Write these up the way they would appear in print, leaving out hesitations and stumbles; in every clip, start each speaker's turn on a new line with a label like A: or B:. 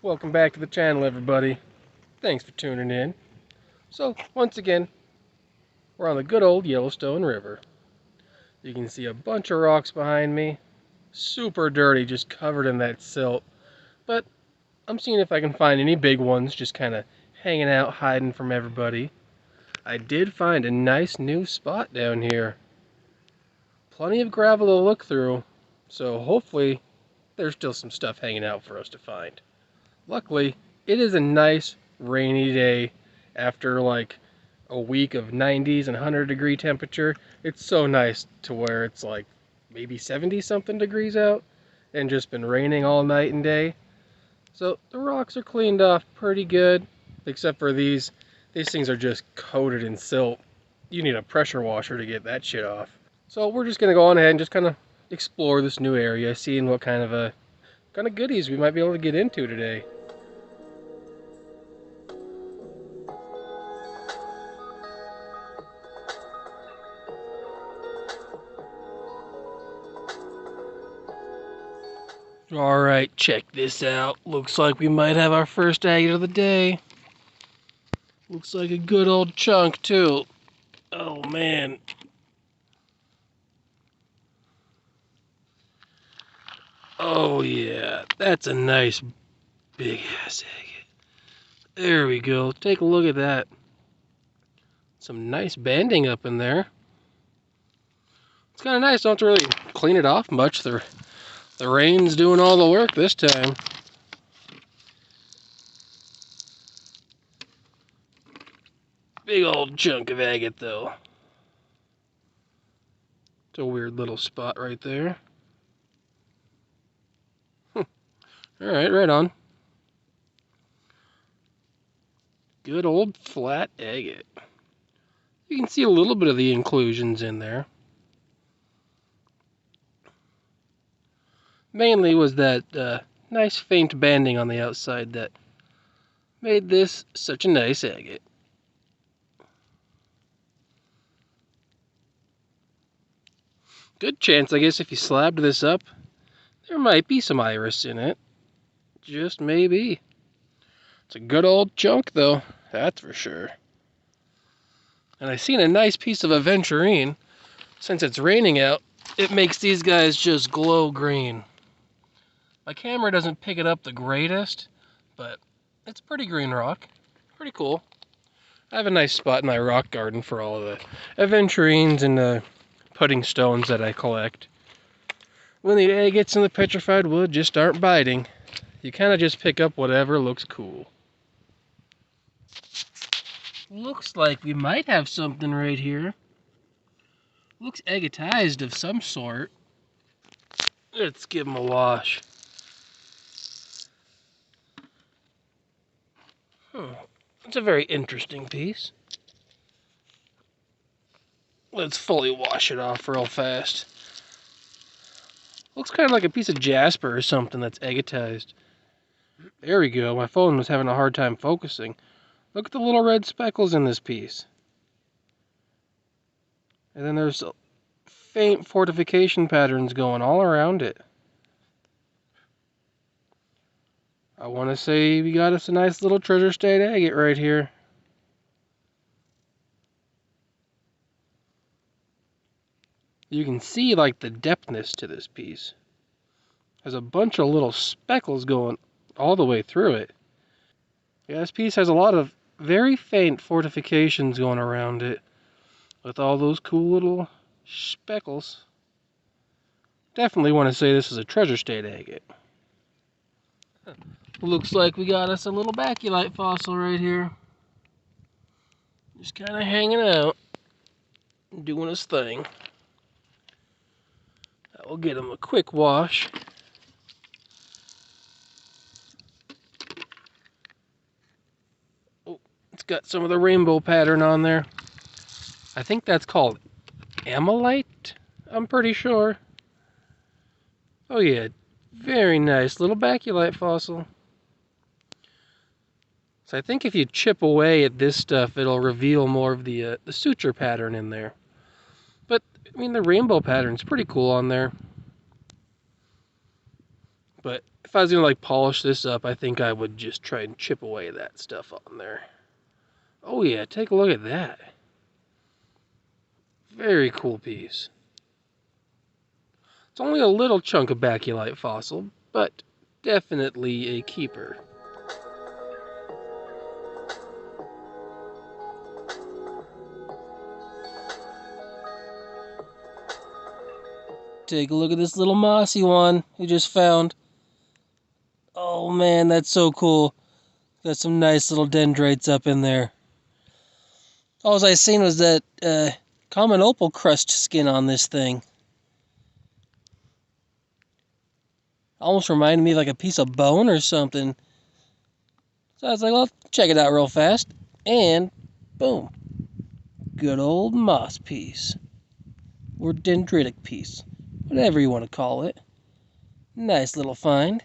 A: Welcome back to the channel, everybody. Thanks for tuning in. So, once again, we're on the good old Yellowstone River. You can see a bunch of rocks behind me. Super dirty, just covered in that silt. But I'm seeing if I can find any big ones, just kind of hanging out, hiding from everybody. I did find a nice new spot down here. Plenty of gravel to look through, so hopefully there's still some stuff hanging out for us to find. Luckily, it is a nice rainy day after like a week of 90s and 100-degree temperature. It's so nice to where it's like maybe 70 something degrees out and just been raining all night and day. So the rocks are cleaned off pretty good, except for these. These things are just coated in silt. You need a pressure washer to get that shit off. So we're just gonna go on ahead and just kind of explore this new area, seeing what kind of goodies we might be able to get into today. Alright, check this out. Looks like we might have our first agate of the day. Looks like a good old chunk, too. Oh, man. Oh, yeah. That's a nice big-ass agate. There we go. Take a look at that. Some nice banding up in there. It's kind of nice. Don't have to really clean it off much. The rain's doing all the work this time. Big old chunk of agate, though. It's a weird little spot right there. Alright, right on. Good old flat agate. You can see a little bit of the inclusions in there. Mainly was that nice faint banding on the outside that made this such a nice agate. Good chance, I guess, if you slabbed this up, there might be some iris in it. Just maybe. It's a good old chunk, though, that's for sure. And I seen a nice piece of aventurine. Since it's raining out, it makes these guys just glow green. My camera doesn't pick it up the greatest, but it's pretty green rock. Pretty cool. I have a nice spot in my rock garden for all of the aventurines and pudding stones that I collect. When the agates and the petrified wood just aren't biting, you kind of just pick up whatever looks cool. Looks like we might have something right here. Looks agatized of some sort. Let's give him a wash. It's a very interesting piece. Let's fully wash it off real fast. Looks kind of like a piece of jasper or something that's agatized. There we go. My phone was having a hard time focusing. Look at the little red speckles in this piece. And then there's faint fortification patterns going all around it. I want to say we got us a nice little treasure state agate right here. You can see like the depthness to this piece. There's a bunch of little speckles going all the way through it. Yeah, this piece has a lot of very faint fortifications going around it with all those cool little speckles. Definitely want to say this is a treasure state agate. Looks like we got us a little baculite fossil right here. Just kind of hanging out, doing his thing. I will get him a quick wash. Oh, it's got some of the rainbow pattern on there. I think that's called amylite, I'm pretty sure. Oh yeah, very nice little baculite fossil. So I think if you chip away at this stuff, it'll reveal more of the suture pattern in there. But, I mean, the rainbow pattern's pretty cool on there. But if I was gonna like polish this up, I think I would just try and chip away that stuff on there. Oh yeah, take a look at that. Very cool piece. It's only a little chunk of baculite fossil, but definitely a keeper. Take a look at this little mossy one we just found. Oh man, that's so cool. Got some nice little dendrites up in there. All I seen was that common opal crust skin on this thing. Almost reminded me of like a piece of bone or something. So I was like, well, check it out real fast. And boom. Good old moss piece. Or dendritic piece. Whatever you want to call it. Nice little find.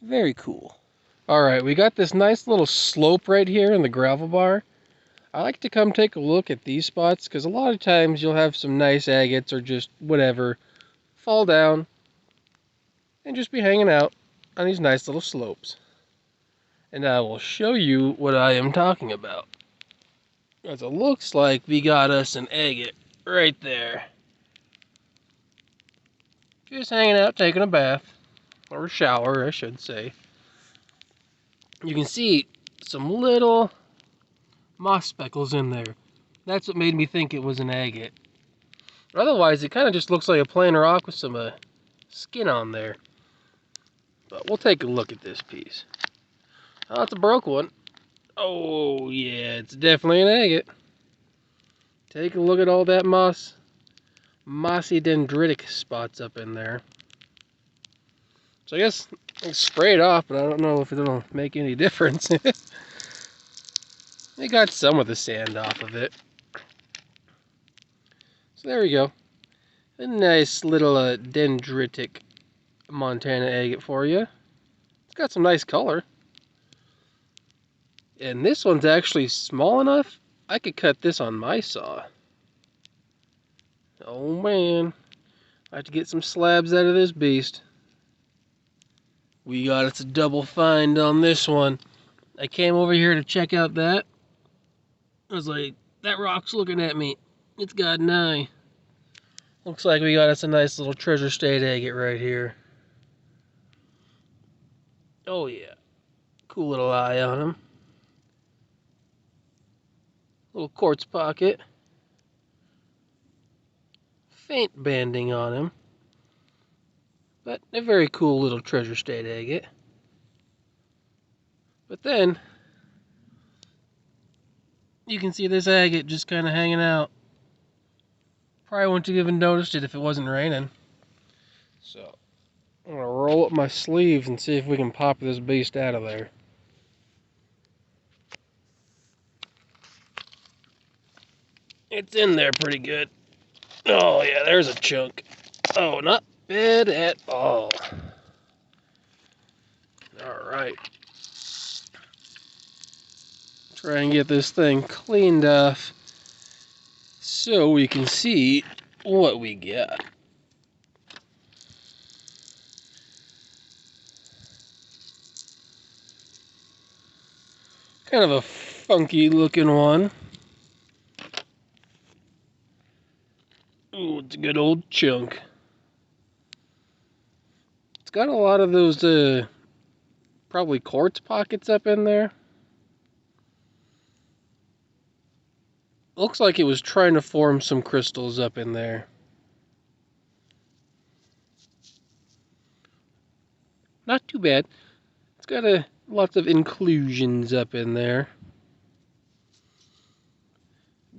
A: Very cool. Alright, we got this nice little slope right here in the gravel bar. I like to come take a look at these spots because a lot of times you'll have some nice agates or just whatever fall down and just be hanging out on these nice little slopes. And I will show you what I am talking about. As it looks like we got us an agate right there. Just hanging out, taking a bath. Or a shower, I should say. You can see some little moss speckles in there. That's what made me think it was an agate. Otherwise, it kind of just looks like a plain rock with some skin on there. But we'll take a look at this piece. Oh, it's a broke one. Oh, yeah, it's definitely an agate. Take a look at all that mossy dendritic spots up in there. So I guess I can spray it off, but I don't know if it'll make any difference. They got some of the sand off of it. So there we go. A nice little dendritic Montana agate for you. It's got some nice color. And this one's actually small enough, I could cut this on my saw. Oh man, I have to get some slabs out of this beast. We got us a double find on this one. I came over here to check out that. I was like, that rock's looking at me. It's got an eye. Looks like we got us a nice little treasure state agate right here. Oh yeah, cool little eye on him. Little quartz pocket. Faint banding on him. But a very cool little treasure state agate. But then, you can see this agate just kind of hanging out. Probably wouldn't have even noticed it if it wasn't raining. So, I'm going to roll up my sleeves and see if we can pop this beast out of there. It's in there pretty good. Oh yeah, there's a chunk. Oh, not bad at all. Alright. Try and get this thing cleaned off so we can see what we got. Kind of a funky looking one. Ooh, it's a good old chunk. It's got a lot of those probably quartz pockets up in there. Looks like it was trying to form some crystals up in there. Not too bad. It's got lots of inclusions up in there.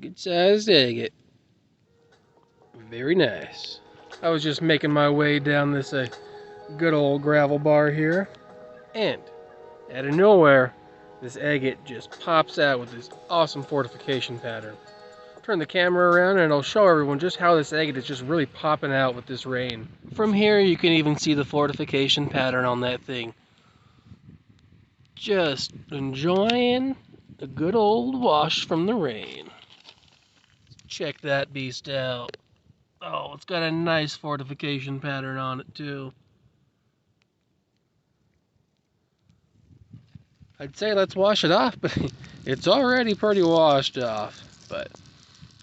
A: Good sized agate. Very nice. I was just making my way down this good old gravel bar here. And out of nowhere, this agate just pops out with this awesome fortification pattern. Turn the camera around and I'll show everyone just how this agate is just really popping out with this rain. From here you can even see the fortification pattern on that thing. Just enjoying a good old wash from the rain. Check that beast out. Oh, it's got a nice fortification pattern on it too. I'd say let's wash it off, but it's already pretty washed off. But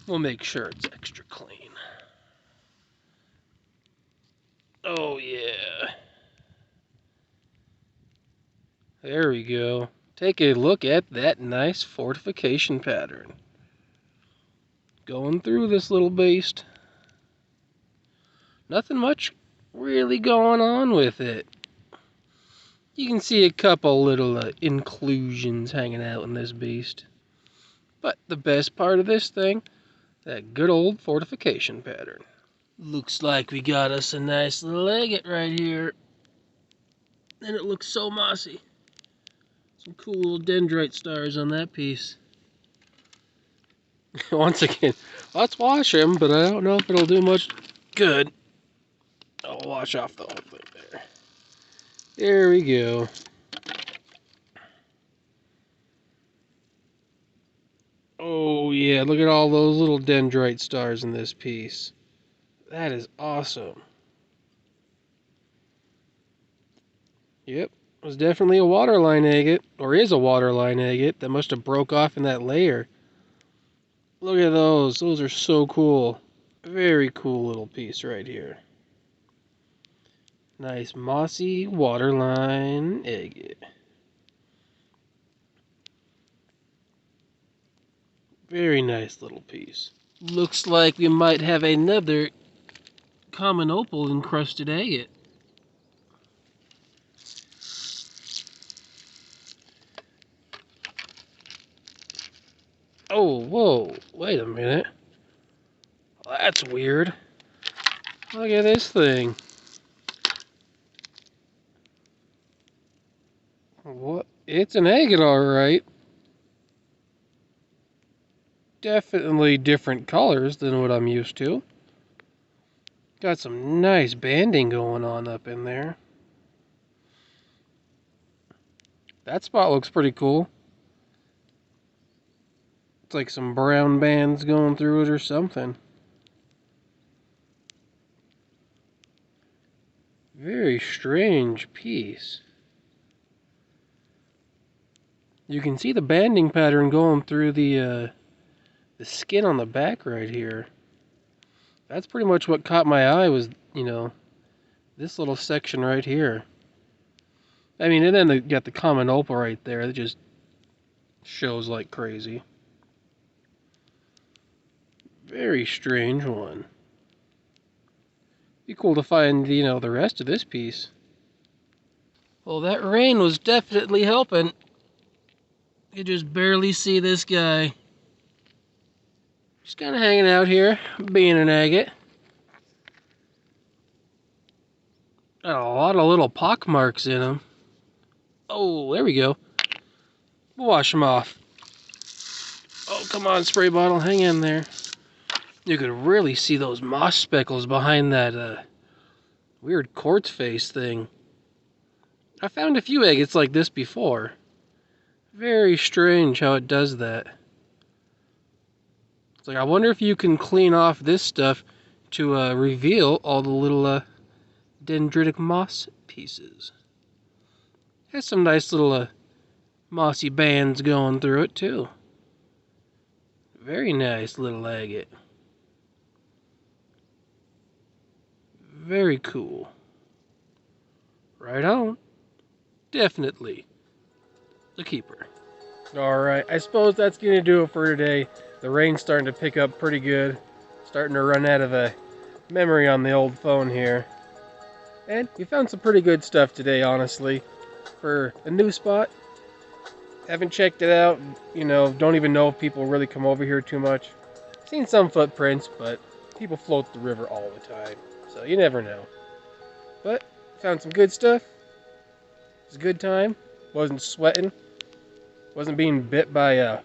A: we'll make sure it's extra clean. Oh yeah. There we go. Take a look at that nice fortification pattern. Going through this little beast. Nothing much really going on with it. You can see a couple little inclusions hanging out in this beast. But the best part of this thing, that good old fortification pattern. Looks like we got us a nice little agate right here. And it looks so mossy. Some cool little dendrite stars on that piece. Once again, let's wash him, but I don't know if it'll do much good. I'll wash off the whole thing there. There we go. Oh yeah, look at all those little dendrite stars in this piece. That is awesome. Yep, it was definitely a waterline agate, or is a waterline agate, that must have broke off in that layer. Look at those. Those are so cool. Very cool little piece right here. Nice mossy waterline agate. Very nice little piece. Looks like we might have another common opal encrusted agate. Oh, whoa, wait a minute. That's weird. Look at this thing. What? It's an agate, alright. Definitely different colors than what I'm used to. Got some nice banding going on up in there. That spot looks pretty cool. It's like some brown bands going through it or something. Very strange piece. You can see the banding pattern going through the skin on the back right here. That's pretty much what caught my eye was, you know, this little section right here. I mean, and then they got the common opal right there. It just shows like crazy. Very strange one. Be cool to find, you know, the rest of this piece. Well, that rain was definitely helping. You just barely see this guy. Just kind of hanging out here, being an agate. Got a lot of little pock marks in him. Oh, there we go. We'll wash them off. Oh, come on, spray bottle, hang in there. You could really see those moss speckles behind that weird quartz face thing. I found a few agates like this before. Very strange how it does that. It's like, I wonder if you can clean off this stuff to reveal all the little dendritic moss pieces. Has some nice little mossy bands going through it too. Very nice little agate. Very cool. Right on. Definitely a keeper. Alright, I suppose that's going to do it for today. The rain's starting to pick up pretty good. Starting to run out of memory on the old phone here. And we found some pretty good stuff today, honestly. For a new spot. Haven't checked it out. You know, don't even know if people really come over here too much. Seen some footprints, but people float the river all the time. So you never know. But found some good stuff. It was a good time. Wasn't sweating. Wasn't being bit by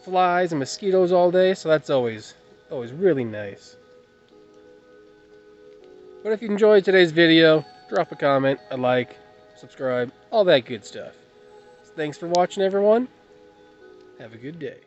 A: flies and mosquitoes all day. So that's always really nice. But if you enjoyed today's video, drop a comment, a like, subscribe, all that good stuff. So thanks for watching, everyone. Have a good day.